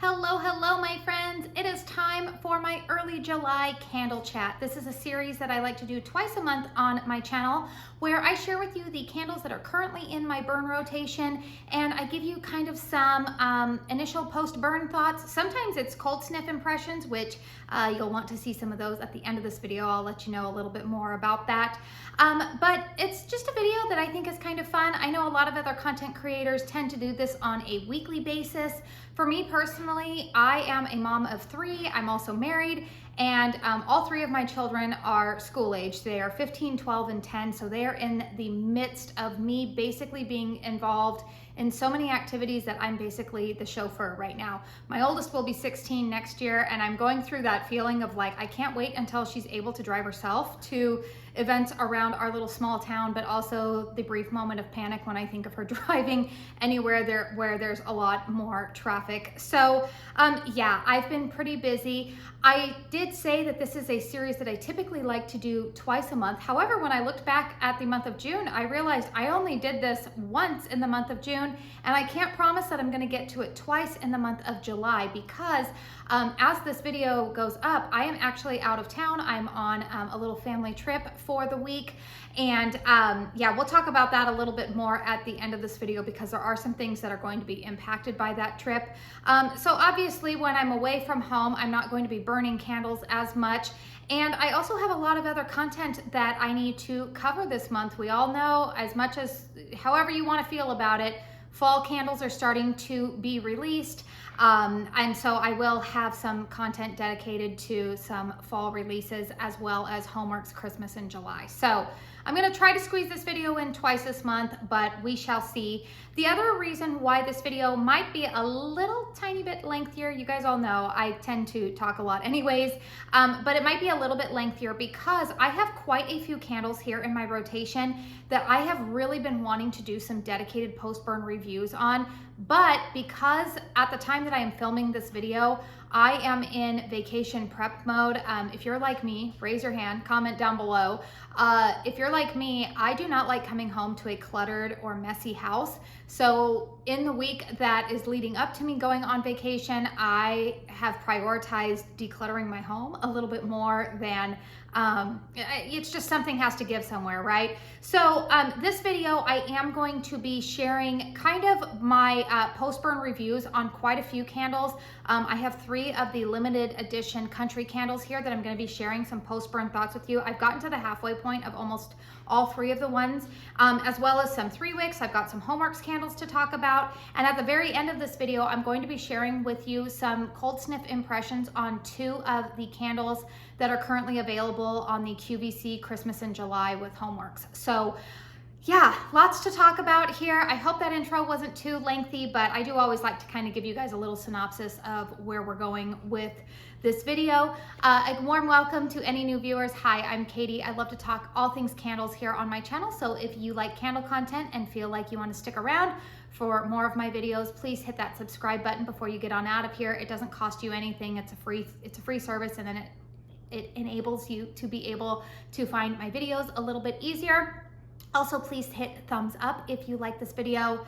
Hello, hello, my friends. It is time for my early July candle chat. This is a series that I like to do twice a month on my channel where I share with you the candles that are currently in my burn rotation, and I give you kind of some initial post-burn thoughts. Sometimes it's cold sniff impressions, which you'll want to see some of those at the end of this video. I'll let you know a little bit more about that. But it's just a video that I think is kind of fun. I know a lot of other content creators tend to do this on a weekly basis. For me personally, I am a mom of 3. I'm also married, and all 3 of my children are school age. They are 15, 12, and 10, so they are in the midst of me basically being involved in so many activities that I'm basically the chauffeur right now. My oldest will be 16 next year, and I'm going through that feeling of like, I can't wait until she's able to drive herself to events around our little small town, but also the brief moment of panic when I think of her driving anywhere where there's a lot more traffic. So yeah, I've been pretty busy. I did say that this is a series that I typically like to do twice a month. However, when I looked back at the month of June, I realized I only did this once in the month of June, and I can't promise that I'm gonna get to it twice in the month of July because as this video goes up, I am actually out of town. I'm on a little family trip for the week. And yeah, we'll talk about that a little bit more at the end of this video because there are some things that are going to be impacted by that trip. So obviously when I'm away from home, I'm not going to be burning candles as much. And I also have a lot of other content that I need to cover this month. We all know, as much as however you want to feel about it, fall candles are starting to be released. And so I will have some content dedicated to some fall releases as well as HOMEWORX Christmas in July. So I'm gonna try to squeeze this video in twice this month, but we shall see. The other reason why this video might be a little tiny bit lengthier, you guys all know I tend to talk a lot anyways, but it might be a little bit lengthier because I have quite a few candles here in my rotation that I have really been wanting to do some dedicated post-burn reviews on. But because at the time that I am filming this video, I am in vacation prep mode. If you're like me, raise your hand, comment down below. If you're like me, I do not like coming home to a cluttered or messy house. So in the week that is leading up to me going on vacation, I have prioritized decluttering my home a little bit more than it's just something has to give somewhere, right? So this video, I am going to be sharing kind of my post-burn reviews on quite a few candles. I have 3 of the limited edition country candles here that I'm going to be sharing some post-burn thoughts with you. I've gotten to the halfway point of almost all 3 of the ones, as well as some 3 wicks. I've got some HOMEWORX candles to talk about. And at the very end of this video, I'm going to be sharing with you some cold sniff impressions on 2 of the candles that are currently available on the QVC Christmas in July with HOMEWORX. So yeah, lots to talk about here. I hope that intro wasn't too lengthy, but I do always like to kind of give you guys a little synopsis of where we're going with this video. A warm welcome to any new viewers. Hi, I'm Katie. I love to talk all things candles here on my channel. So if you like candle content and feel like you want to stick around for more of my videos, please hit that subscribe button before you get on out of here. It doesn't cost you anything. It's a free service, and then it enables you to be able to find my videos a little bit easier. Also, please hit thumbs up if you like this video.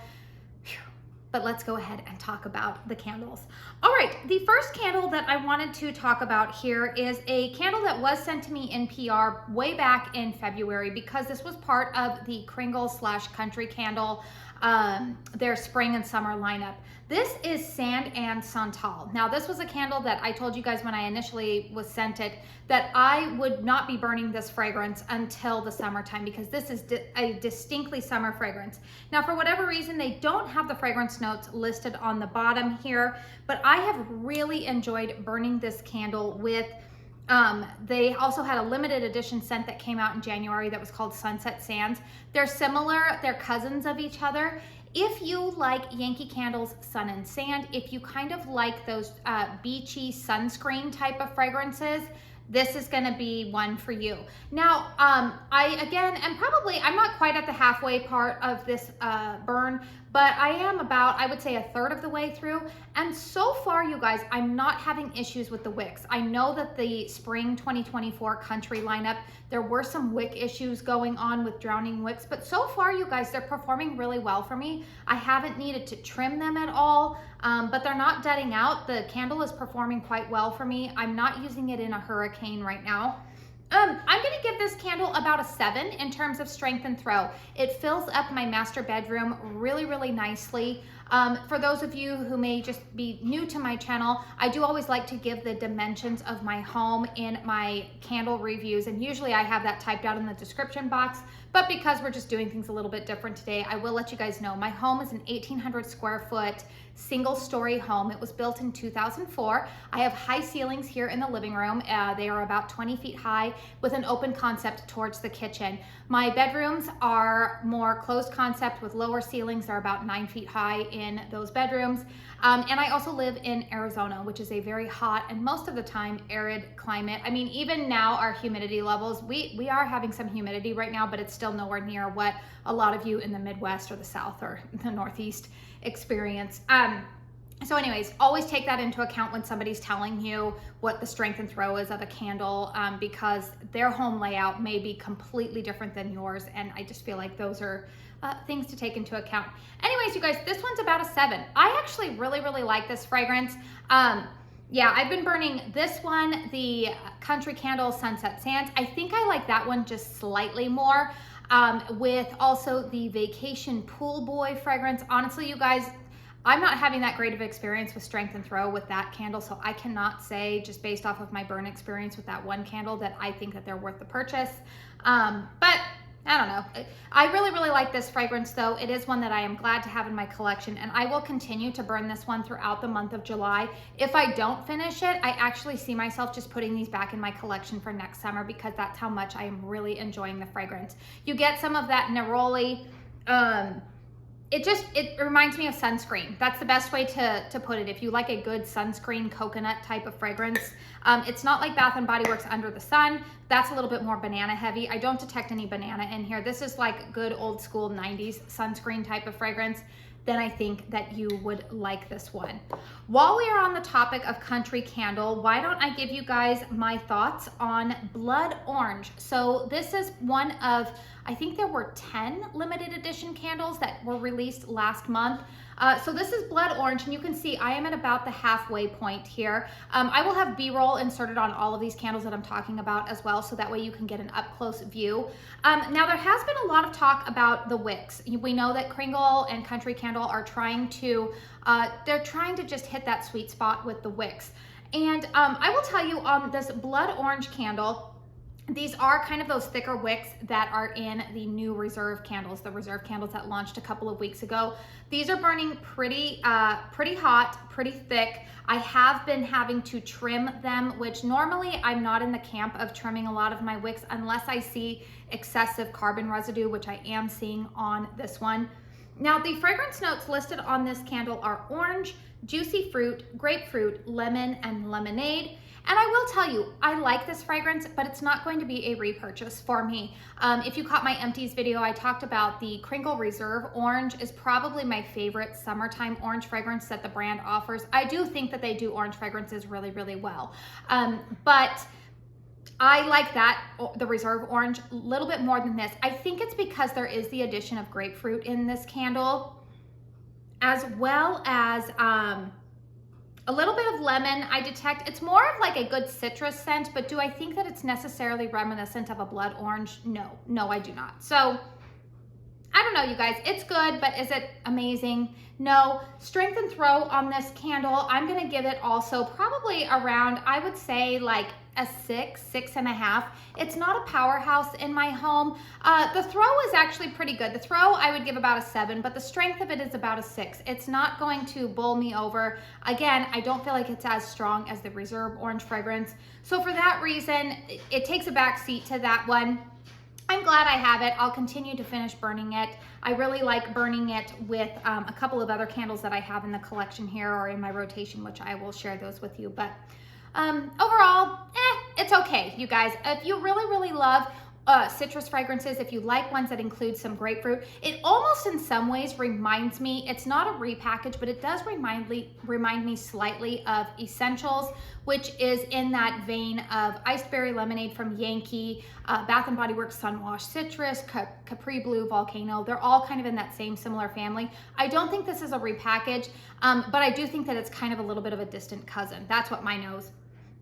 But let's go ahead and talk about the candles. All right, the first candle that I wanted to talk about here is a candle that was sent to me in PR way back in February because this was part of the KRINGLE / Country Candle, their spring and summer lineup. This is Sand and Santal. Now, this was a candle that I told you guys when I initially was sent it that I would not be burning this fragrance until the summertime because this is a distinctly summer fragrance. Now, for whatever reason, they don't have the fragrance notes listed on the bottom here, but I have really enjoyed burning this candle with they also had a limited edition scent that came out in January that was called Sunset Sands. They're similar, they're cousins of each other. If you like Yankee Candle's Sun and Sand, if you kind of like those beachy sunscreen type of fragrances, this is gonna be one for you. Now, I'm not quite at the halfway part of this burn, but I am about, I would say, a third of the way through. And so far, you guys, I'm not having issues with the wicks. I know that the spring 2024 country lineup, there were some wick issues going on with drowning wicks, but so far, you guys, they're performing really well for me. I haven't needed to trim them at all, but they're not deading out. The candle is performing quite well for me. I'm not using it in a hurricane right now. I'm gonna give this candle about a 7 in terms of strength and throw. It fills up my master bedroom really, really nicely. For those of you who may just be new to my channel, I do always like to give the dimensions of my home in my candle reviews, and usually I have that typed out in the description box, but because we're just doing things a little bit different today, I will let you guys know. My home is an 1,800 square foot single story home. It was built in 2004. I have high ceilings here in the living room. They are about 20 feet high with an open concept towards the kitchen. My bedrooms are more closed concept with lower ceilings. They're about 9 feet high in those bedrooms. And I also live in Arizona, which is a very hot and most of the time arid climate. I mean, even now our humidity levels, we are having some humidity right now, but it's still nowhere near what a lot of you in the Midwest or the South or the Northeast experience. So anyways, always take that into account when somebody's telling you what the strength and throw is of a candle, because their home layout may be completely different than yours. And I just feel like those are things to take into account. Anyways, you guys, this one's about a 7. I actually really, really like this fragrance. Yeah, I've been burning this one, the Country Candle Sunset Sands. I think I like that one just slightly more, with also the Vacation Pool Boy fragrance. Honestly, you guys, I'm not having that great of experience with strength and throw with that candle, so I cannot say, just based off of my burn experience with that one candle, that I think that they're worth the purchase. But I don't know. I really, really like this fragrance though. It is one that I am glad to have in my collection, and I will continue to burn this one throughout the month of July. If I don't finish it, I actually see myself just putting these back in my collection for next summer, because that's how much I am really enjoying the fragrance. You get some of that neroli. It reminds me of sunscreen. That's the best way to put it. If you like a good sunscreen coconut type of fragrance, it's not like Bath & Body Works Under the Sun. That's a little bit more banana heavy. I don't detect any banana in here. This is like good old school 90s sunscreen type of fragrance. Then I think that you would like this one. While we are on the topic of country candle, why don't I give you guys my thoughts on Blood Orange. So this is one of, I think there were 10 limited edition candles that were released last month. So this is Blood Orange, and you can see I am at about the halfway point here. I will have B-roll inserted on all of these candles that I'm talking about as well, so that way you can get an up-close view. Now there has been a lot of talk about the wicks. We know that Kringle and Country Candle are trying to, they're trying to just hit that sweet spot with the wicks. And I will tell you on this Blood Orange candle, these are kind of those thicker wicks that are in the new Reserve candles, the Reserve candles that launched a couple of weeks ago. These are burning pretty hot, pretty thick. I have been having to trim them, which normally I'm not in the camp of trimming a lot of my wicks unless I see excessive carbon residue, which I am seeing on this one. Now, the fragrance notes listed on this candle are orange, juicy fruit, grapefruit, lemon, and lemonade. And I will tell you, I like this fragrance, but it's not going to be a repurchase for me. If you caught my empties video, I talked about the Cringle Reserve Orange is probably my favorite summertime orange fragrance that the brand offers. I do think that they do orange fragrances really, really well. But I like that, the Reserve Orange, a little bit more than this. I think it's because there is the addition of grapefruit in this candle, as well as a little bit of lemon. I detect it's more of like a good citrus scent, but do I think that it's necessarily reminiscent of a blood orange? No, I do not. So I don't know, you guys, it's good, but is it amazing? No. Strength and throw on this candle, I'm gonna give it also probably around, I would say like a 6.5. It's not a powerhouse in my home. The throw is actually pretty good. The throw I would give about a 7, but the strength of it is about a 6. It's not going to bowl me over. Again, I don't feel like it's as strong as the Reserve Orange fragrance. So for that reason, it takes a back seat to that one. I'm glad I have it. I'll continue to finish burning it. I really like burning it with a couple of other candles that I have in the collection here or in my rotation, which I will share those with you. But overall, it's okay, you guys. If you really, really love citrus fragrances, if you like ones that include some grapefruit. It almost in some ways reminds me, it's not a repackage, but it does remind me slightly of Essentials, which is in that vein of Iced Berry Lemonade from Yankee, Bath & Body Works Sunwash Citrus, Capri Blue Volcano. They're all kind of in that same similar family. I don't think this is a repackage, but I do think that it's kind of a little bit of a distant cousin. That's what my nose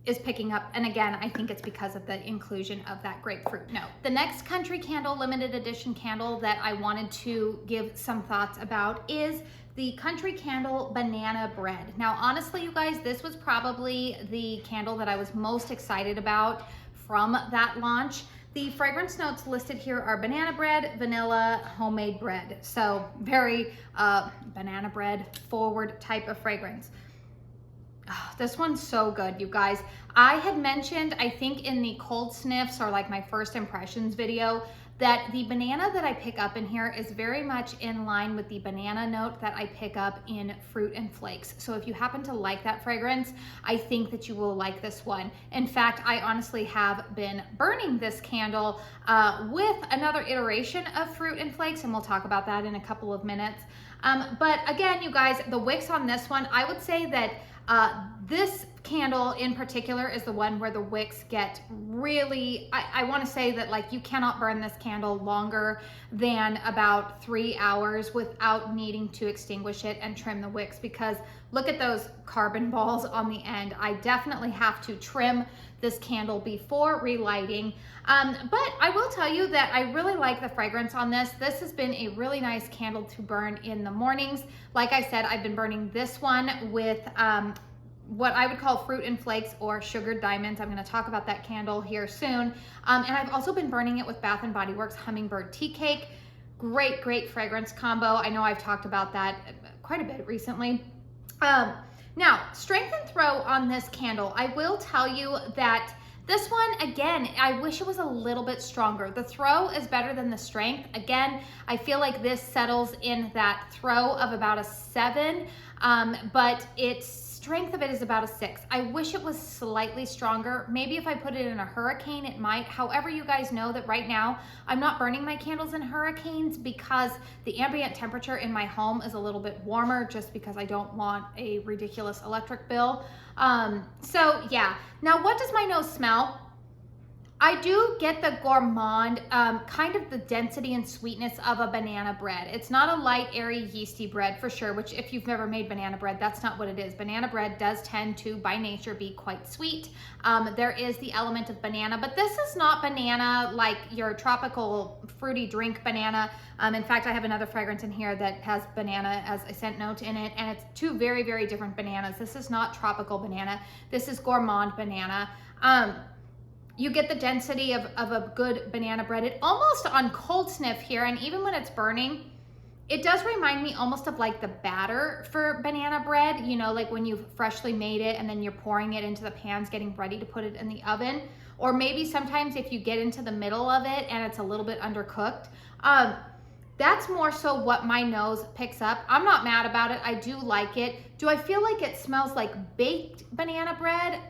is picking up. And again, I think it's because of the inclusion of that grapefruit note. The next Country Candle limited edition candle that I wanted to give some thoughts about is the Country Candle Banana Bread. Now, honestly, you guys, this was probably the candle that I was most excited about from that launch. The fragrance notes listed here are banana bread, vanilla, homemade bread. So very banana bread forward type of fragrance. Oh, this one's so good, you guys. I had mentioned, I think in the cold sniffs or like my first impressions video, that the banana that I pick up in here is very much in line with the banana note that I pick up in Fruit and Flakes. So if you happen to like that fragrance, I think that you will like this one. In fact, I honestly have been burning this candle with another iteration of Fruit and Flakes, and we'll talk about that in a couple of minutes. But again, you guys, the wicks on this one, I would say that this candle in particular is the one where the wicks get really, I want to say that like you cannot burn this candle longer than about 3 hours without needing to extinguish it and trim the wicks, because look at those carbon balls on the end. I definitely have to trim this candle before relighting. But I will tell you that I really like the fragrance on this. This has been a really nice candle to burn in the mornings. Like I said, I've been burning this one with what I would call Fruit and Flakes or Sugared Diamonds. I'm going to talk about that candle here soon. And I've also been burning it with Bath & Body Works Hummingbird Tea Cake. Great, great fragrance combo. I know I've talked about that quite a bit recently. Now, strength and throw on this candle. I will tell you that this one, again, I wish it was a little bit stronger. The throw is better than the strength. Again, I feel like this settles in that throw of about a 7, but its strength of it is about a 6. I wish it was slightly stronger. Maybe if I put it in a hurricane, it might. However, you guys know that right now, I'm not burning my candles in hurricanes because the ambient temperature in my home is a little bit warmer, just because I don't want a ridiculous electric bill. So yeah. Now, what does my nose smell? I do get the gourmand, kind of the density and sweetness of a banana bread. It's not a light, airy, yeasty bread for sure, which if you've never made banana bread, that's not what it is. Banana bread does tend to, by nature, be quite sweet. There is the element of banana, but this is not banana like your tropical fruity drink banana. In fact, I have another fragrance in here that has banana as a scent note in it, and it's two very, very different bananas. This is not tropical banana. This is gourmand banana. You get the density of a good banana bread. It almost on cold sniff here, and even when it's burning, it does remind me almost of like the batter for banana bread, you know, like when you've freshly made it and then you're pouring it into the pans, getting ready to put it in the oven. Or maybe sometimes if you get into the middle of it and it's a little bit undercooked. That's more so what my nose picks up. I'm not mad about it. I do like it. Do I feel like it smells like baked banana bread?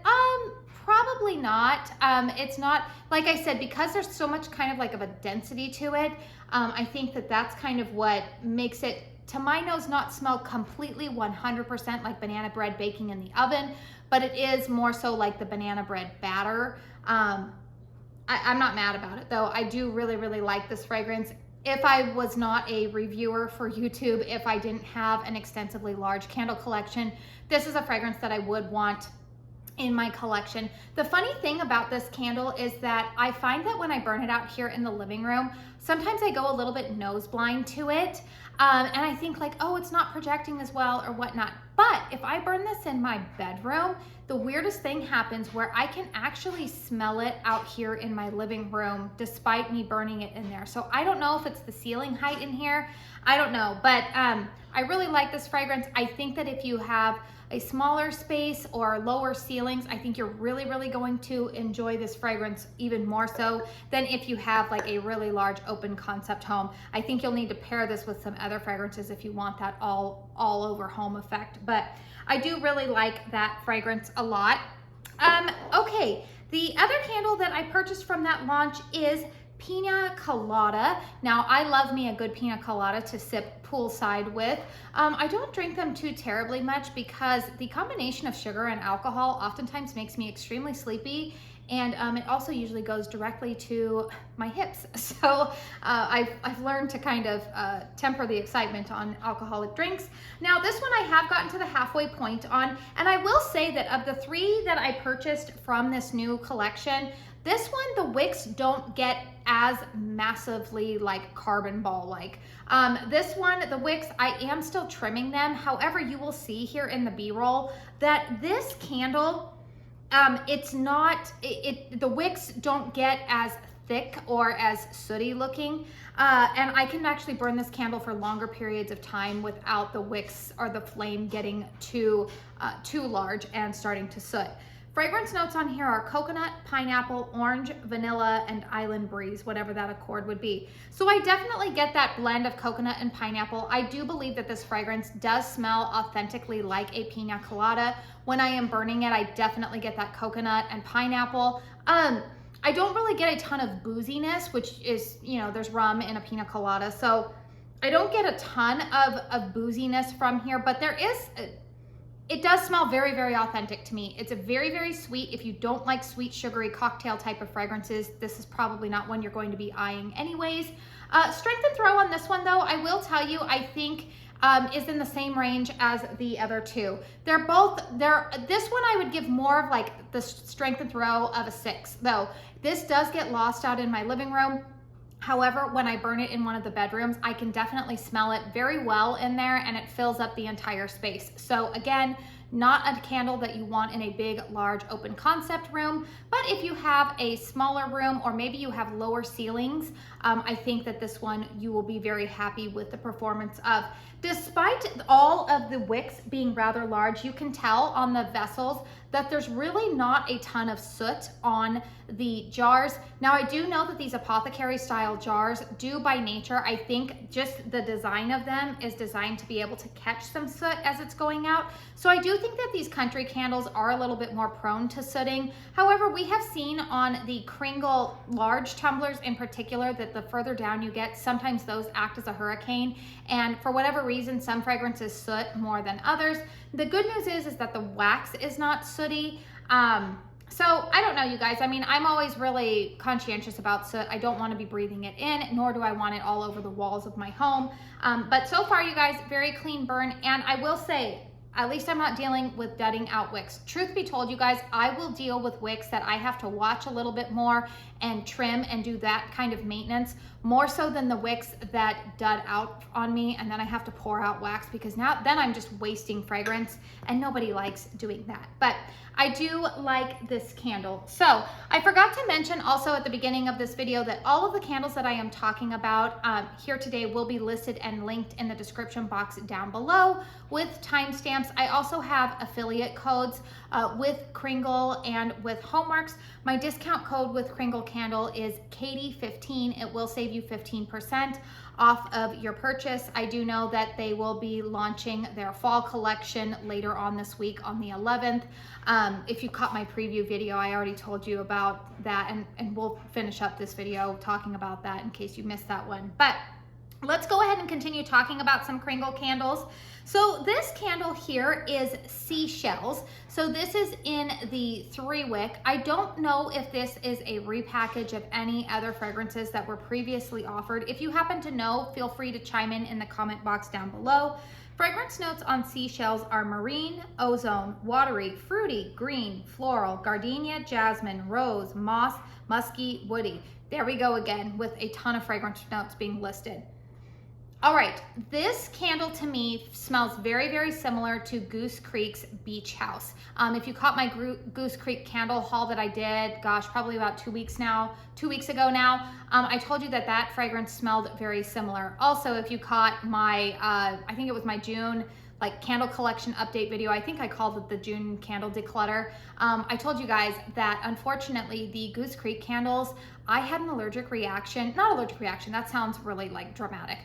Probably not. It's not, like I said, because there's so much kind of like of a density to it. I think that that's kind of what makes it, to my nose, not smell completely 100% like banana bread baking in the oven, but it is more so like the banana bread batter. I'm not mad about it though. I do really, really like this fragrance. If I was not a reviewer for YouTube, if I didn't have an extensively large candle collection, this is a fragrance that I would want in my collection. The funny thing about this candle is that I find that when I burn it out here in the living room, sometimes I go a little bit nose blind to it. And I think like, oh, it's not projecting as well or whatnot. But if I burn this in my bedroom, the weirdest thing happens where I can actually smell it out here in my living room despite me burning it in there. So I don't know if it's the ceiling height in here. I don't know, but I really like this fragrance. I think that if you have a smaller space or lower ceilings, I think you're really, really going to enjoy this fragrance even more so than if you have like a really large open concept home. I think you'll need to pair this with some other fragrances if you want that all over home effect. But I do really like that fragrance a lot. Okay, the other candle that I purchased from that launch is Pina Colada. Now, I love me a good Pina Colada to sip poolside with. I don't drink them too terribly much because the combination of sugar and alcohol oftentimes makes me extremely sleepy, and it also usually goes directly to my hips. So I've learned to kind of temper the excitement on alcoholic drinks. Now, this one I have gotten to the halfway point on, and I will say that of the 3 that I purchased from this new collection, this one, the wicks don't get as massively like carbon ball like. This one, the wicks, I am still trimming them. However, you will see here in the B-roll that this candle, it's not, the wicks don't get as thick or as sooty looking. And I can actually burn this candle for longer periods of time without the wicks or the flame getting too large and starting to soot. Fragrance notes on here are coconut, pineapple, orange, vanilla, and island breeze, whatever that accord would be. So I definitely get that blend of coconut and pineapple. I do believe that this fragrance does smell authentically like a pina colada. When I am burning it, I definitely get that coconut and pineapple. I don't really get a ton of booziness, which is, you know, there's rum in a pina colada. So I don't get a ton of booziness from here, but there is... It does smell very, very authentic to me. It's a very, very sweet. If you don't like sweet, sugary cocktail type of fragrances, this is probably not one you're going to be eyeing anyways. Strength and throw on this one though, I will tell you, I think is in the same range as the other 2. This one I would give more of like the strength and throw of a 6 though. This does get lost out in my living room. However, when I burn it in one of the bedrooms, I can definitely smell it very well in there, and it fills up the entire space. So again, not a candle that you want in a big, large, open concept room, but if you have a smaller room or maybe you have lower ceilings, I think that this one you will be very happy with the performance of. Despite all of the wicks being rather large, you can tell on the vessels that there's really not a ton of soot on the jars. Now, I do know that these apothecary style jars do by nature, I think just the design of them is designed to be able to catch some soot as it's going out. So I do think that these country candles are a little bit more prone to sooting. However, we have seen on the Cringle large tumblers in particular that the further down you get, sometimes those act as a hurricane. And for whatever reason, some fragrances soot more than others. The good news is that the wax is not sooty. So I don't know, you guys. I mean, I'm always really conscientious about soot. I don't want to be breathing it in, nor do I want it all over the walls of my home. But so far, you guys, very clean burn. And I will say, at least I'm not dealing with dudding out wicks. Truth be told, you guys, I will deal with wicks that I have to watch a little bit more and trim and do that kind of maintenance, more so than the wicks that dud out on me and then I have to pour out wax, because then I'm just wasting fragrance and nobody likes doing that. But I do like this candle. So I forgot to mention also at the beginning of this video that all of the candles that I am talking about here today will be listed and linked in the description box down below with timestamps. I also have affiliate codes with Kringle and with HOMEWORX. My discount code with Kringle candle is KATIE15. It will save you 15% off of your purchase. I do know that they will be launching their fall collection later on this week on the 11th. If you caught my preview video, I already told you about that, and we'll finish up this video talking about that in case you missed that one. But let's go ahead and continue talking about some Kringle candles. So this candle here is Seashells. So this is in the 3-wick. I don't know if this is a repackage of any other fragrances that were previously offered. If you happen to know, feel free to chime in the comment box down below. Fragrance notes on Seashells are marine, ozone, watery, fruity, green, floral, gardenia, jasmine, rose, moss, musky, woody. There we go again with a ton of fragrance notes being listed. All right, this candle to me smells very, very similar to Goose Creek's Beach House. If you caught my Goose Creek candle haul that I did, gosh, probably about 2 weeks ago now, I told you that that fragrance smelled very similar. Also, if you caught my, I think it was my June candle collection update video, I think I called it the June candle declutter. I told you guys that unfortunately the Goose Creek candles, I had an allergic reaction, not allergic reaction, that sounds really dramatic.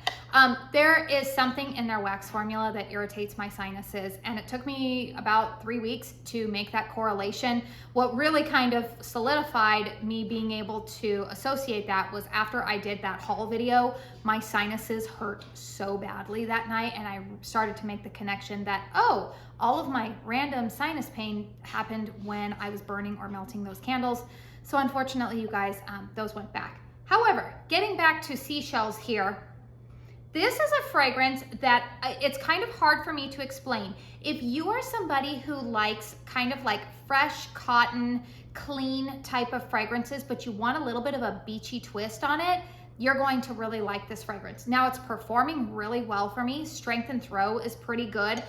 There is something in their wax formula that irritates my sinuses, and it took me about 3 weeks to make that correlation. What really kind of solidified me being able to associate that was after I did that haul video, my sinuses hurt so badly that night, and I started to make the connection that, oh, all of my random sinus pain happened when I was burning or melting those candles. So unfortunately, you guys, those went back. However, getting back to Seashells here, this is a fragrance that it's kind of hard for me to explain. If you are somebody who likes kind of like fresh cotton, clean type of fragrances, but you want a little bit of a beachy twist on it, you're going to really like this fragrance. Now it's performing really well for me. Strength and throw is pretty good.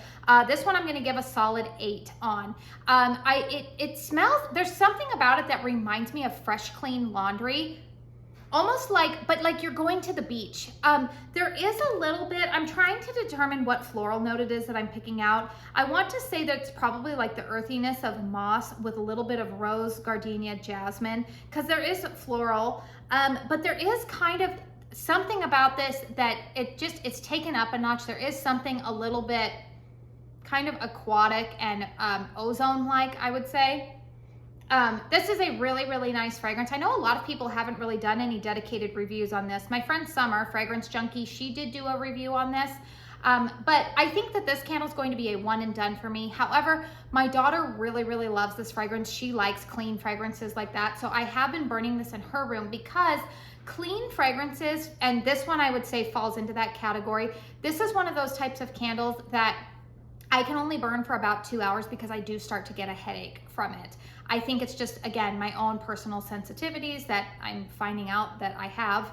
This one I'm gonna give a solid 8 on. It smells, there's something about it that reminds me of fresh, clean laundry. Almost like, but like you're going to the beach. There is a little bit, I'm trying to determine what floral note it is that I'm picking out. I want to say that it's probably like the earthiness of moss with a little bit of rose, gardenia, jasmine, because there is floral, but there is kind of something about this that it's taken up a notch. There is something a little bit kind of aquatic and ozone-like, I would say. This is a really, really nice fragrance. I know a lot of people haven't really done any dedicated reviews on this. My friend Summer, Fragrance Junkie, she did do a review on this. But I think that this candle is going to be a one and done for me. However, my daughter really, really loves this fragrance. She likes clean fragrances like that. So I have been burning this in her room because clean fragrances, and this one I would say falls into that category. This is one of those types of candles that I can only burn for about 2 hours because I do start to get a headache from it. I think it's just, again, my own personal sensitivities that I'm finding out that I have.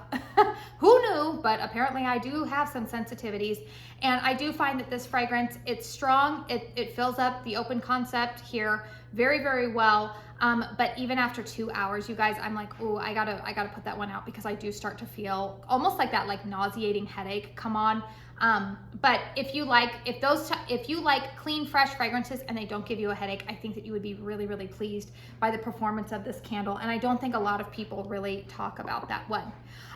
Who knew? But apparently I do have some sensitivities. And I do find that this fragrance, it's strong. It fills up the open concept here very, very well. But even after 2 hours, you guys, I'm like, ooh, I gotta put that one out because I do start to feel almost like that like nauseating headache come on. But if you like clean, fresh fragrances and they don't give you a headache, I think that you would be really, really pleased by the performance of this candle. And I don't think a lot of people really talk about that one.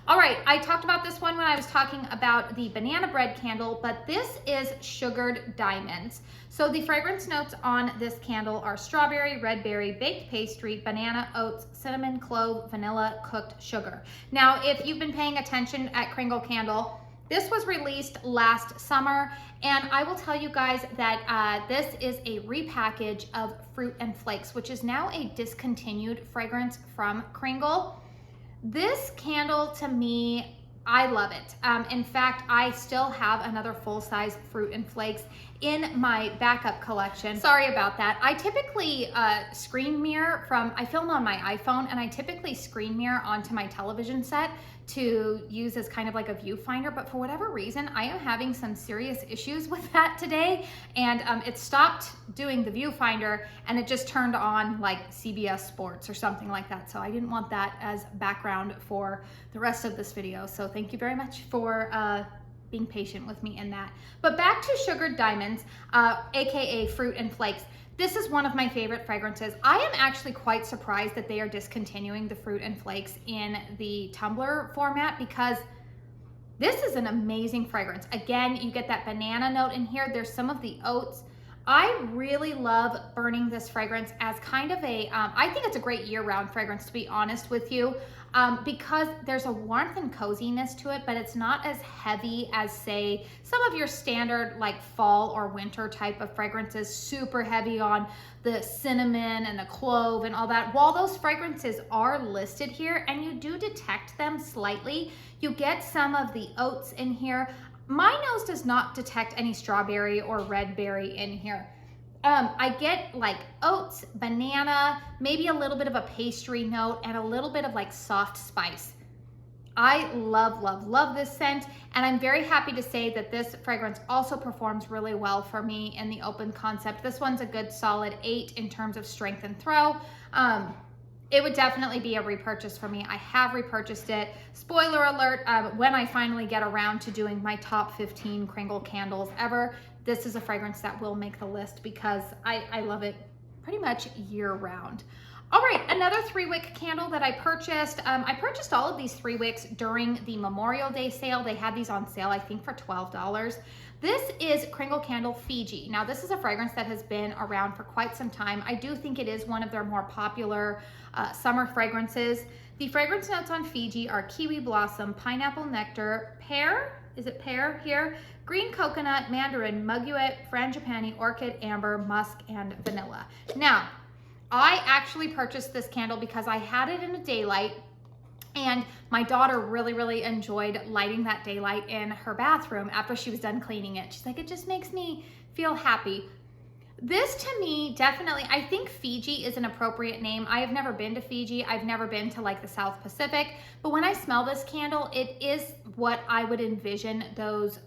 All right, I talked about this one when I was talking about the banana bread candle, but this is Sugared Diamonds. So the fragrance notes on this candle are strawberry, red berry, baked pastry, banana, oats, cinnamon, clove, vanilla, cooked sugar. Now, if you've been paying attention at Kringle Candle, this was released last summer, and I will tell you guys that this is a repackage of Fruit and Flakes, which is now a discontinued fragrance from Kringle. This candle, to me, I love it. In fact, I still have another full-size Fruit and Flakes in my backup collection. Sorry about that. I typically screen mirror I film on my iPhone, and I typically screen mirror onto my television set to use as kind of like a viewfinder, but for whatever reason, I am having some serious issues with that today, and it stopped doing the viewfinder, and it just turned on like CBS Sports or something like that, so I didn't want that as background for the rest of this video, so thank you very much for being patient with me in that. But back to Sugared Diamonds, aka Fruit and Flakes. This is one of my favorite fragrances. I am actually quite surprised that they are discontinuing the Fruit and Flakes in the tumbler format because this is an amazing fragrance. Again, you get that banana note in here. There's some of the oats. I really love burning this fragrance as kind of a, I think it's a great year-round fragrance, to be honest with you, because there's a warmth and coziness to it, but it's not as heavy as, say, some of your standard like fall or winter type of fragrances, super heavy on the cinnamon and the clove and all that. While those fragrances are listed here and you do detect them slightly, you get some of the oats in here. My nose does not detect any strawberry or red berry in here. I get like oats, banana, maybe a little bit of a pastry note, and a little bit of like soft spice. I love, love, love this scent, and I'm very happy to say that this fragrance also performs really well for me in the open concept. This one's a good solid 8 in terms of strength and throw. It would definitely be a repurchase for me. I have repurchased it. Spoiler alert, when I finally get around to doing my top 15 Kringle candles ever, this is a fragrance that will make the list because I love it pretty much year round. All right, another 3-wick candle that I purchased. I purchased all of these 3 wicks during the Memorial Day sale. They had these on sale, I think, for $12. This is Cringle Candle Fiji. Now, this is a fragrance that has been around for quite some time. I do think it is one of their more popular summer fragrances. The fragrance notes on Fiji are kiwi blossom, pineapple nectar, pear, is it pear here? Green coconut, mandarin, mugwort, frangipani, orchid, amber, musk, and vanilla. Now, I actually purchased this candle because I had it in a daylight, and my daughter really enjoyed lighting that daylight in her bathroom after she was done cleaning it. She's like, it just makes me feel happy. This to me, definitely, I think Fiji is an appropriate name. I have never been to Fiji. I've never been to like the South Pacific, but when I smell this candle, it is what I would envision those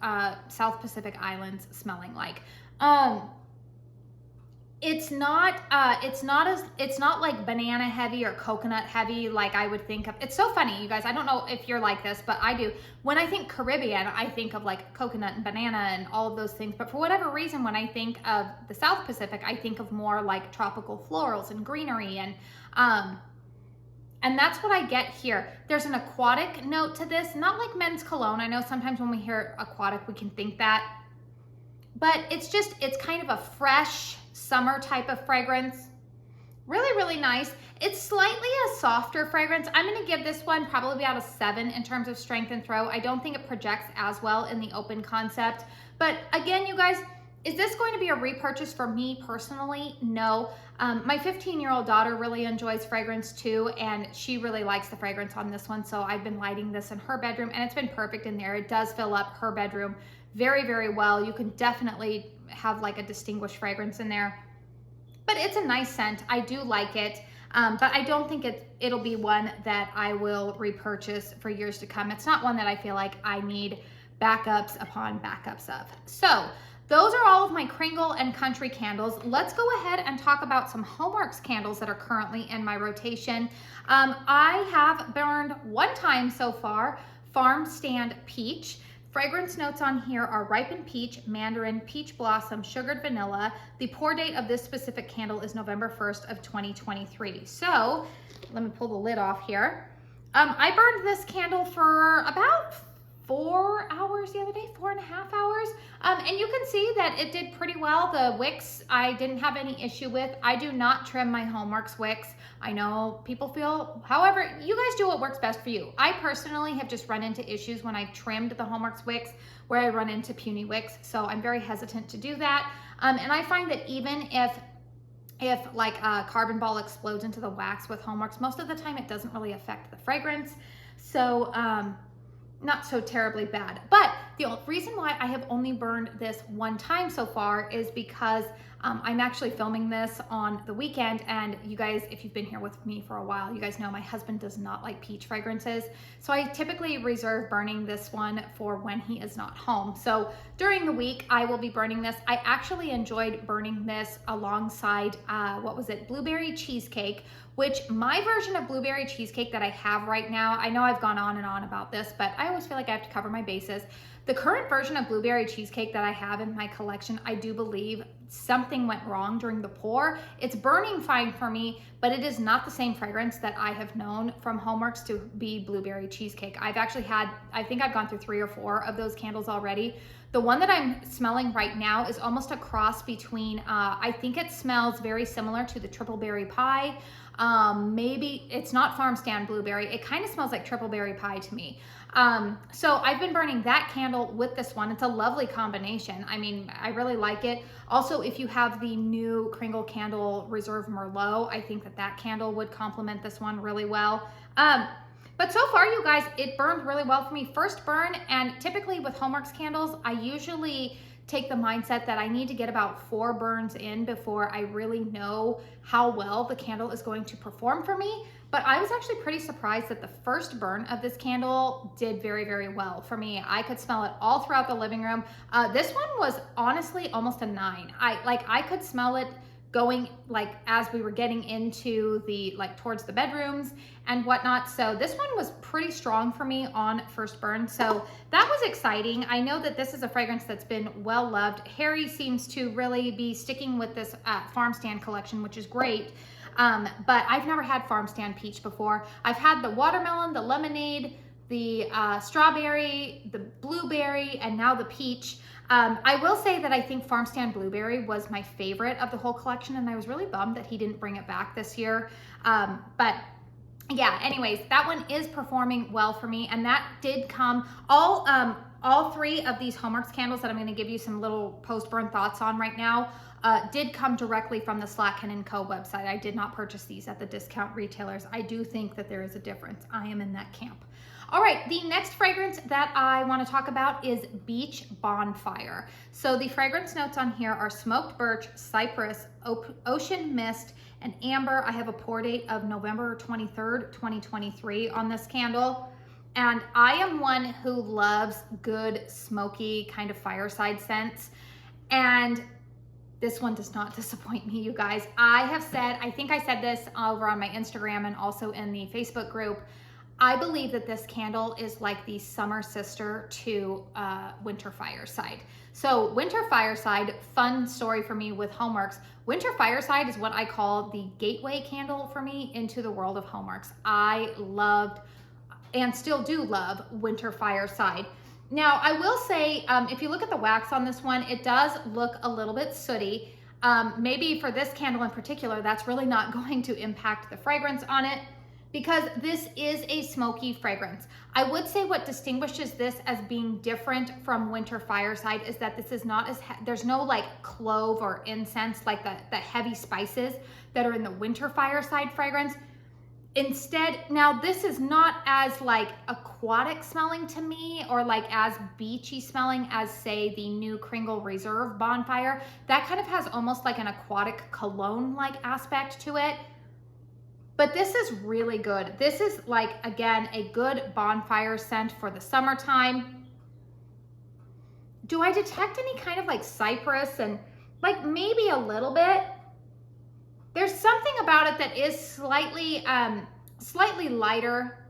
South Pacific islands smelling like. It's not like banana heavy or coconut heavy like I would think of. It's so funny, you guys. I don't know if you're like this, but I do. When I think Caribbean, I think of like coconut and banana and all of those things. But for whatever reason, when I think of the South Pacific, I think of more like tropical florals and greenery, and that's what I get here. There's an aquatic note to this, not like men's cologne. I know sometimes when we hear aquatic, we can think that, but it's kind of a fresh summer type of fragrance. Really nice. It's slightly a softer fragrance. I'm gonna give this one probably about a 7 in terms of strength and throw. I don't think it projects as well in the open concept. But again, you guys, is this going to be a repurchase for me personally? No. My 15-year-old daughter really enjoys fragrance too, and she really likes the fragrance on this one. So I've been lighting this in her bedroom, and it's been perfect in there. It does fill up her bedroom very well. You can definitely have like a distinguished fragrance in there, but it's a nice scent. I do like it, but I don't think it'll be one that I will repurchase for years to come. It's not one that I feel like I need backups upon backups of. So those are all of my Kringle and Country candles. Let's go ahead and talk about some HOMEWORX candles that are currently in my rotation. I have burned one time so far, Farmstand Peach. Fragrance notes on here are ripened peach, mandarin, peach blossom, sugared vanilla. The pour date of this specific candle is November 1st of 2023. So let me pull the lid off here. I burned this candle for about 4 hours the other day, 4.5 hours. And you can see that it did pretty well. The wicks, I didn't have any issue with. I do not trim my HOMEWORX wicks. I know people feel, however, you guys do what works best for you. I personally have just run into issues when I've trimmed the HOMEWORX wicks where I run into puny wicks. So I'm very hesitant to do that. And I find that even if like a carbon ball explodes into the wax with HOMEWORX, most of the time it doesn't really affect the fragrance. So, not so terribly bad. But the reason why I have only burned this one time so far is because I'm actually filming this on the weekend, and you guys, if you've been here with me for a while, you guys know my husband does not like peach fragrances. So I typically reserve burning this one for when he is not home. So during the week, I will be burning this. I actually enjoyed burning this alongside, blueberry cheesecake, which my version of blueberry cheesecake that I have right now, I know I've gone on and on about this, but I always feel like I have to cover my bases. The current version of blueberry cheesecake that I have in my collection, I do believe something went wrong during the pour. It's burning fine for me, but it is not the same fragrance that I have known from HOMEWORX to be blueberry cheesecake. I've actually had, I think I've gone through 3 or 4 of those candles already. The one that I'm smelling right now is almost a cross between, I think it smells very similar to the triple berry pie. Maybe it's not Farmstand blueberry. It kind of smells like triple berry pie to me. So I've been burning that candle with this one. It's a lovely combination. I mean, I really like it. Also, if you have the new Cringle candle Reserve Merlot, I think that candle would complement this one really well. But so far, you guys, it burned really well for me. First burn, and typically with HOMEWORX candles, I usually take the mindset that I need to get about 4 burns in before I really know how well the candle is going to perform for me. But I was actually pretty surprised that the first burn of this candle did very well for me. I could smell it all throughout the living room. This one was honestly almost a 9. I could smell it going like as we were getting into the like towards the bedrooms and whatnot. So this one was pretty strong for me on first burn. So that was exciting. I know that this is a fragrance that's been well loved. Harry seems to really be sticking with this Farmstand collection, which is great. But I've never had Farmstand Peach before. I've had the watermelon, the lemonade, the strawberry, the blueberry, and now the peach. I will say that I think Farmstand Blueberry was my favorite of the whole collection, and I was really bummed that he didn't bring it back this year. But yeah, anyways, that one is performing well for me, and that did come, all three of these HOMEWORX candles that I'm gonna give you some little post-burn thoughts on right now, did come directly from the Slatkin & Co. website. I did not purchase these at the discount retailers. I do think that there is a difference. I am in that camp. All right, the next fragrance that I want to talk about is Beach Bonfire. So the fragrance notes on here are smoked birch, cypress, ocean mist, and amber. I have a pour date of November 23rd, 2023 on this candle. And I am one who loves good, smoky kind of fireside scents. And this one does not disappoint me, you guys. I think I said this over on my Instagram and also in the Facebook group. I believe that this candle is like the summer sister to Winter Fireside. So Winter Fireside, fun story for me with HOMEWORX. Winter Fireside is what I call the gateway candle for me into the world of HOMEWORX. I loved and still do love Winter Fireside. Now, I will say, if you look at the wax on this one, it does look a little bit sooty. Maybe for this candle in particular, that's really not going to impact the fragrance on it, because this is a smoky fragrance. I would say what distinguishes this as being different from Winter Fireside is that this is not as, there's no like clove or incense like the heavy spices that are in the Winter Fireside fragrance. Instead, now this is not as like aquatic smelling to me or like as beachy smelling as say the new Cringle Reserve Bonfire. That kind of has almost like an aquatic cologne-like aspect to it. But this is really good. This is like, again, a good bonfire scent for the summertime. Do I detect any kind of like cypress and like maybe a little bit? There's something about it that is slightly lighter.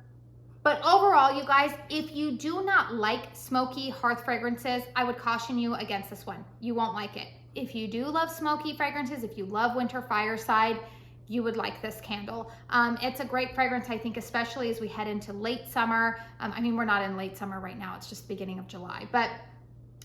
But overall, you guys, if you do not like smoky hearth fragrances, I would caution you against this one. You won't like it. If you do love smoky fragrances, if you love Winter Fireside, you would like this candle. It's a great fragrance, I think, especially as we head into late summer. I mean, we're not in late summer right now, it's just the beginning of July. But,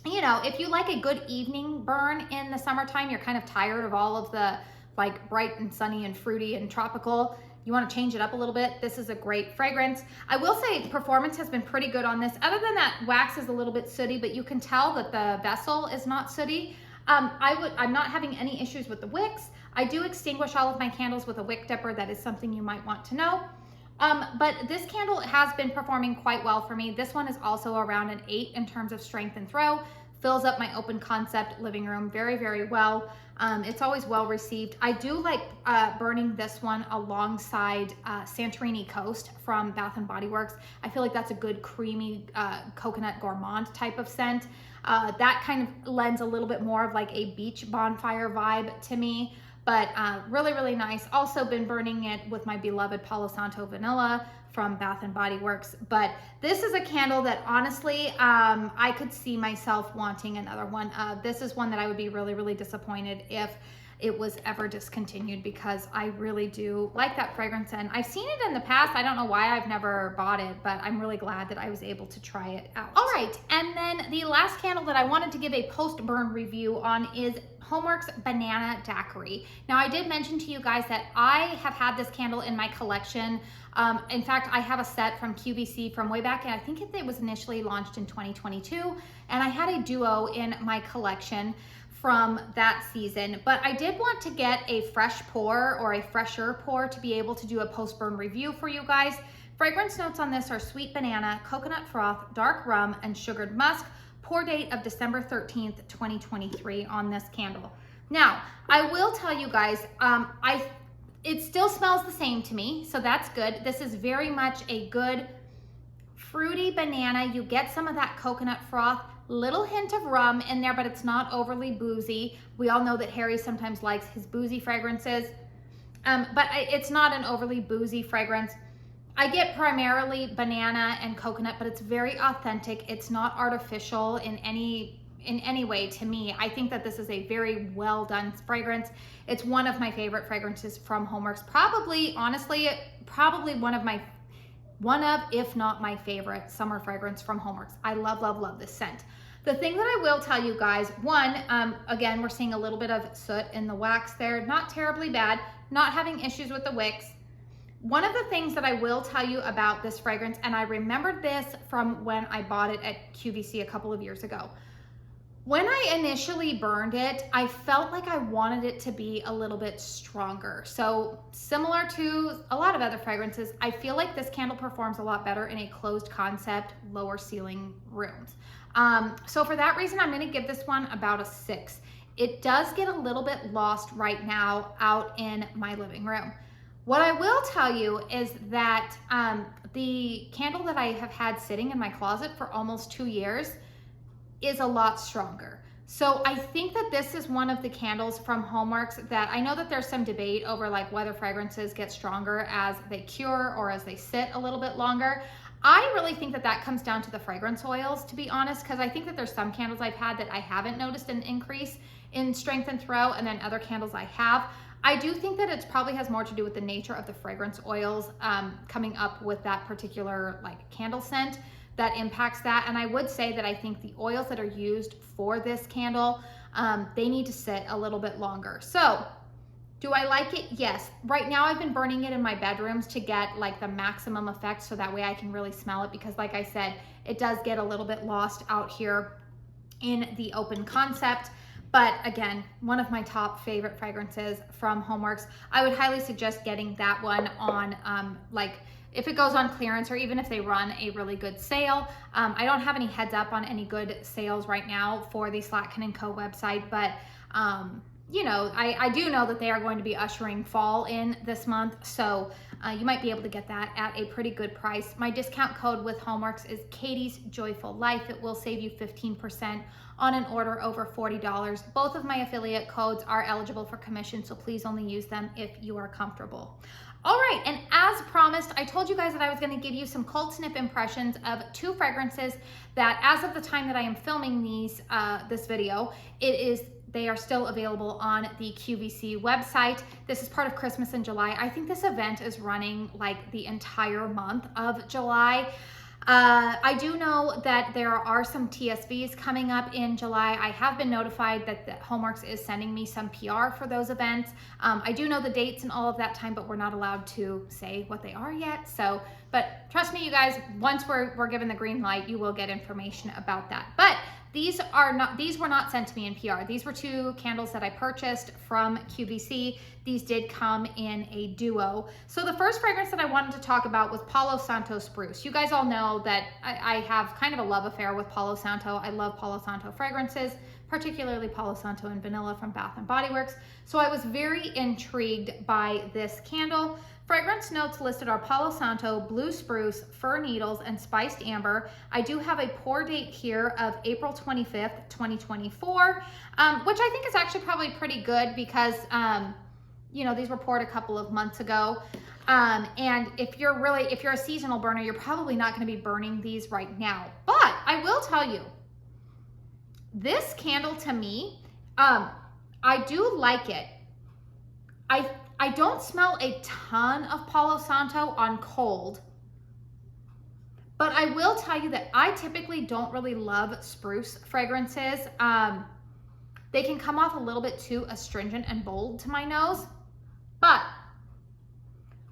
you know, if you like a good evening burn in the summertime, you're kind of tired of all of the like bright and sunny and fruity and tropical, you want to change it up a little bit, this is a great fragrance. I will say performance has been pretty good on this. Other than that, wax is a little bit sooty, but you can tell that the vessel is not sooty. I'm not having any issues with the wicks. I do extinguish all of my candles with a wick dipper. That is something you might want to know. But this candle has been performing quite well for me. This one is also around an 8 in terms of strength and throw. Fills up my open concept living room very, very well. It's always well received. I do like burning this one alongside Santorini Coast from Bath & Body Works. I feel like that's a good creamy coconut gourmand type of scent. That kind of lends a little bit more of like a beach bonfire vibe to me, but really, really nice. Also been burning it with my beloved Palo Santo Vanilla from Bath & Body Works. But this is a candle that honestly, I could see myself wanting another one. This is one that I would be really, really disappointed if it was ever discontinued, because I really do like that fragrance, and I've seen it in the past. I don't know why I've never bought it, but I'm really glad that I was able to try it out. All right, and then the last candle that I wanted to give a post-burn review on is HOMEWORX Banana Daiquiri. Now, I did mention to you guys that I have had this candle in my collection. In fact, I have a set from QVC from way back, and I think it was initially launched in 2022, and I had a duo in my collection from that season, but I did want to get a fresh pour or a fresher pour to be able to do a post-burn review for you guys. Fragrance notes on this are sweet banana, coconut froth, dark rum, and sugared musk. Pour date of December 13th, 2023 on this candle. Now, I will tell you guys, it still smells the same to me, so that's good. This is very much a good fruity banana. You get some of that coconut froth. little hint of rum in there, but it's not overly boozy. We all know that Harry sometimes likes his boozy fragrances, but it's not an overly boozy fragrance. I get primarily banana and coconut, but it's very authentic. It's not artificial in any way to me. I think that this is a very well done fragrance. It's one of my favorite fragrances from HOMEWORX. Probably, honestly, probably one of, if not my favorite summer fragrance from HOMEWORX. I love, love, love this scent. The thing that I will tell you guys, one, again, we're seeing a little bit of soot in the wax there. Not terribly bad, not having issues with the wicks. One of the things that I will tell you about this fragrance, and I remembered this from when I bought it at QVC a couple of years ago. When I initially burned it, I felt like I wanted it to be a little bit stronger. So similar to a lot of other fragrances, I feel like this candle performs a lot better in a closed concept, lower ceiling rooms. So for that reason, I'm gonna give this one about a 6. It does get a little bit lost right now out in my living room. What I will tell you is that the candle that I have had sitting in my closet for almost 2 years is a lot stronger. So I think that this is one of the candles from HOMEWORX that I know that there's some debate over like whether fragrances get stronger as they cure or as they sit a little bit longer. I really think that that comes down to the fragrance oils, to be honest, because I think that there's some candles I've had that I haven't noticed an increase in strength and throw, and then other candles I have. I do think that it probably has more to do with the nature of the fragrance oils coming up with that particular like candle scent that impacts that. And I would say that I think the oils that are used for this candle, they need to sit a little bit longer. So do I like it? Yes. Right now I've been burning it in my bedrooms to get like the maximum effect so that way I can really smell it, because like I said, it does get a little bit lost out here in the open concept. But again, one of my top favorite fragrances from HOMEWORX. I would highly suggest getting that one on like if it goes on clearance, or even if they run a really good sale. I don't have any heads up on any good sales right now for the Slatkin & Co website, but you know, I do know that they are going to be ushering fall in this month, so you might be able to get that at a pretty good price. My discount code with HOMEWORX is KATIESJOYFULLIFE. It will save you 15% on an order over $40. Both of my affiliate codes are eligible for commission, so please only use them if you are comfortable. All right, and as promised, I told you guys that I was gonna give you some cold snip impressions of 2 fragrances that as of the time that I am filming this video, they are still available on the QVC website. This is part of Christmas in July. I think this event is running like the entire month of July. I do know that there are some TSVs coming up in July. I have been notified that HOMEWORX is sending me some PR for those events. I do know the dates and all of that time, but we're not allowed to say what they are yet. So, but trust me, you guys, once we're given the green light, you will get information about that. But these were not sent to me in PR. These were 2 candles that I purchased from QVC. These did come in a duo. So the first fragrance that I wanted to talk about was Pao Santos Spruce. You guys all know that I have kind of a love affair with Palo Santo. I love Palo Santo fragrances, particularly Palo Santo and Vanilla from Bath & Body Works. So I was very intrigued by this candle. Fragrance notes listed are Palo Santo, Blue Spruce, Fir Needles, and Spiced Amber. I do have a pour date here of April 25th, 2024, which I think is actually probably pretty good because, you know, these were poured a couple of months ago. And if you're a seasonal burner, you're probably not gonna be burning these right now. But I will tell you, this candle to me, I do like it. I don't smell a ton of Palo Santo on cold, but I will tell you that I typically don't really love spruce fragrances. They can come off a little bit too astringent and bold to my nose, but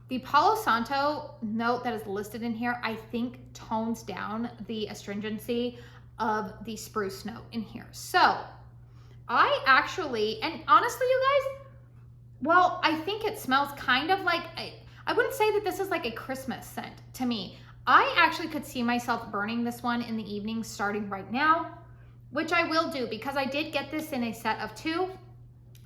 the Palo Santo note that is listed in here, I think tones down the astringency of the spruce note in here. So I actually, and honestly, you guys, well, I think it smells kind of like, I wouldn't say that this is like a Christmas scent to me. I actually could see myself burning this one in the evening starting right now, which I will do because I did get this in a set of 2.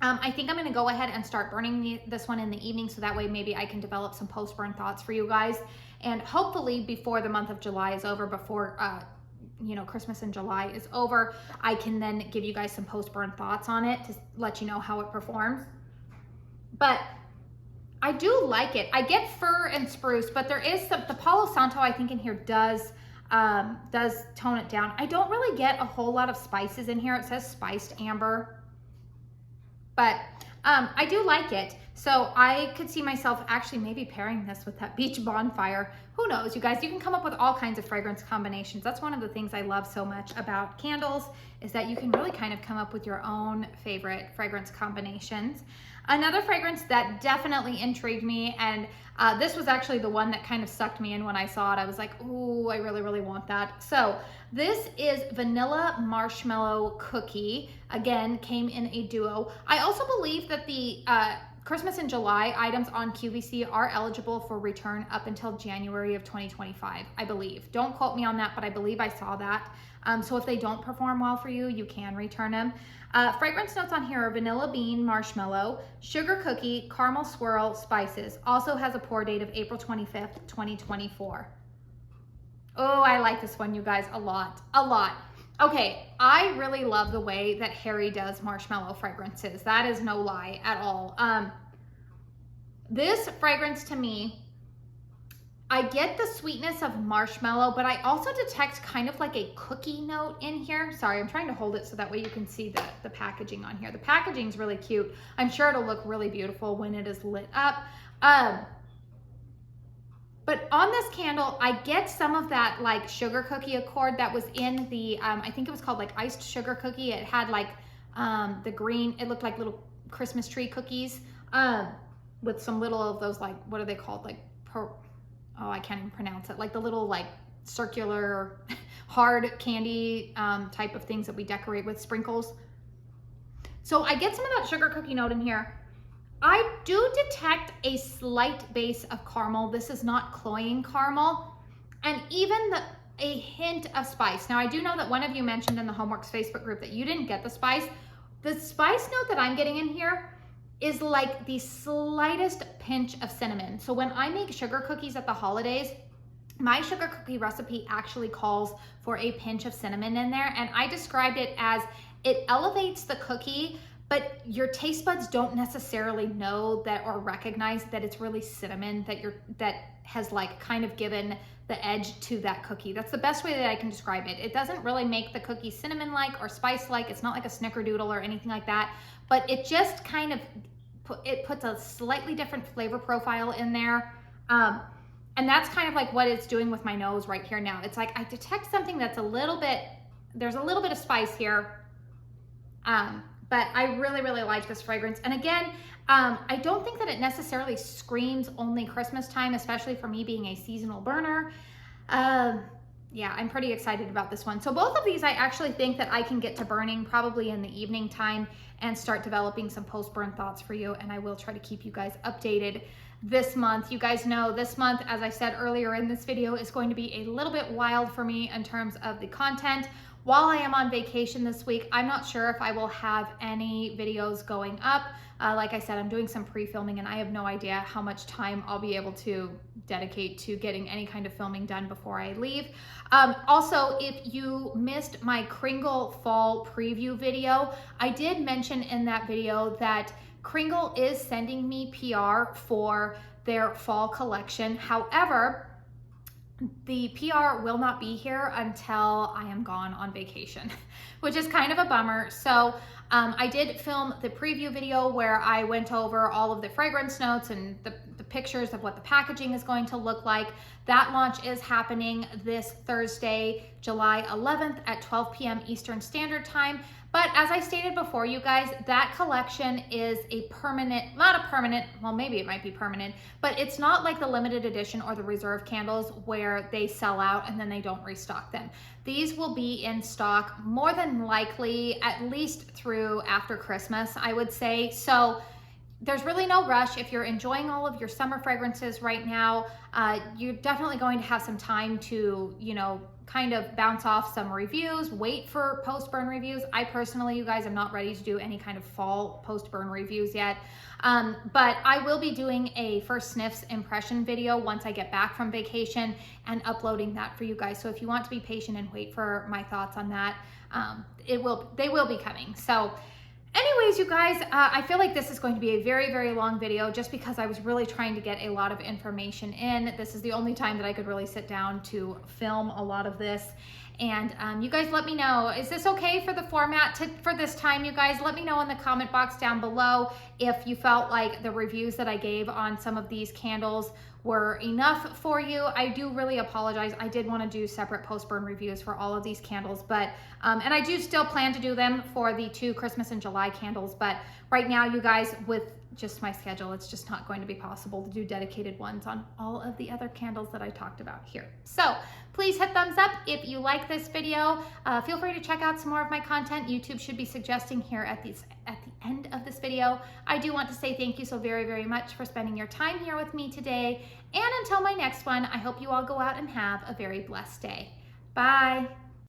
I think I'm gonna go ahead and start burning this one in the evening so that way maybe I can develop some post-burn thoughts for you guys. And hopefully before the month of July is over, before you know, Christmas in July is over, I can then give you guys some post-burn thoughts on it to let you know how it performs. But I do like it. I get fir and spruce, but there is the Palo Santo, I think, in here does tone it down. I don't really get a whole lot of spices in here. It says spiced amber, but I do like it. So I could see myself actually maybe pairing this with that beach bonfire. Who knows, you guys, you can come up with all kinds of fragrance combinations. That's one of the things I love so much about candles, is that you can really kind of come up with your own favorite fragrance combinations. Another fragrance that definitely intrigued me, and this was actually the one that kind of sucked me in when I saw it. I was like, ooh, I really, really want that. So this is Vanilla Marshmallow Cookie. Again, came in a duo. I also believe that the Christmas in July items on QVC are eligible for return up until January of 2025, I believe. Don't quote me on that, but I believe I saw that. So if they don't perform well for you, you can return them. Fragrance notes on here are vanilla bean marshmallow, sugar cookie, caramel swirl, spices. Also has a pour date of April 25th, 2024. Oh, I like this one, you guys, a lot, a lot. Okay, I really love the way that Harry does marshmallow fragrances. That is no lie at all. This fragrance to me, I get the sweetness of marshmallow, but I also detect kind of like a cookie note in here. Sorry, I'm trying to hold it so that way you can see the packaging on here. The packaging is really cute. I'm sure it'll look really beautiful when it is lit up. But on this candle, I get some of that like sugar cookie accord that was in the, I think it was called like iced sugar cookie. It had like the green, it looked like little Christmas tree cookies with some little of those, like, what are they called? Like, oh, I can't even pronounce it. Like the little like circular hard candy type of things that we decorate with sprinkles. So I get some of that sugar cookie note in here. I do detect a slight base of caramel. This is not cloying caramel, and even a hint of spice. Now I do know that one of you mentioned in the HOMEWORX Facebook group that you didn't get the spice. The spice note that I'm getting in here is like the slightest pinch of cinnamon. So when I make sugar cookies at the holidays, my sugar cookie recipe actually calls for a pinch of cinnamon in there, and I described it as it elevates the cookie, but your taste buds don't necessarily know that or recognize that it's really cinnamon that has like kind of given the edge to that cookie. That's the best way that I can describe it. It doesn't really make the cookie cinnamon-like or spice-like. It's not like a snickerdoodle or anything like that, but it just kind of puts a slightly different flavor profile in there. And that's kind of like what it's doing with my nose right here now. It's like I detect something that's there's a little bit of spice here. But I really, really like this fragrance. And again, I don't think that it necessarily screams only Christmas time, especially for me being a seasonal burner. Yeah, I'm pretty excited about this one. So both of these, I actually think that I can get to burning probably in the evening time and start developing some post-burn thoughts for you. And I will try to keep you guys updated this month. You guys know this month, as I said earlier in this video, is going to be a little bit wild for me in terms of the content. While I am on vacation this week, I'm not sure if I will have any videos going up. Like I said, I'm doing some pre-filming and I have no idea how much time I'll be able to dedicate to getting any kind of filming done before I leave. Also, if you missed my Kringle fall preview video, I did mention in that video that Kringle is sending me PR for their fall collection. However, the PR will not be here until I am gone on vacation, which is kind of a bummer. So I did film the preview video where I went over all of the fragrance notes and the pictures of what the packaging is going to look like. That launch is happening this Thursday, July 11th at 12 p.m. Eastern Standard Time. But as I stated before, you guys, that collection is a permanent, not a permanent, well, maybe it might be permanent, but it's not like the limited edition or the reserve candles where they sell out and then they don't restock them. These will be in stock more than likely at least through after Christmas, I would say. So there's really no rush. If you're enjoying all of your summer fragrances right now, you're definitely going to have some time to, you know, kind of bounce off some reviews, wait for post-burn reviews. I personally, you guys, am not ready to do any kind of fall post-burn reviews yet. But I will be doing a first sniffs impression video once I get back from vacation and uploading that for you guys. So if you want to be patient and wait for my thoughts on that, they will be coming. So anyways, you guys, I feel like this is going to be a very, very long video just because I was really trying to get a lot of information in. This is the only time that I could really sit down to film a lot of this. And you guys let me know, is this okay for the format for this time, you guys? Let me know in the comment box down below if you felt like the reviews that I gave on some of these candles were enough for you. I do really apologize. I did want to do separate post-burn reviews for all of these candles, but and I do still plan to do them for the 2 Christmas and July candles, but right now, you guys, with just my schedule, it's just not going to be possible to do dedicated ones on all of the other candles that I talked about here. So please hit thumbs up if you like this video. Feel free to check out some more of my content. YouTube should be suggesting here at the end of this video. I do want to say thank you so very, very much for spending your time here with me today. And until my next one, I hope you all go out and have a very blessed day. Bye.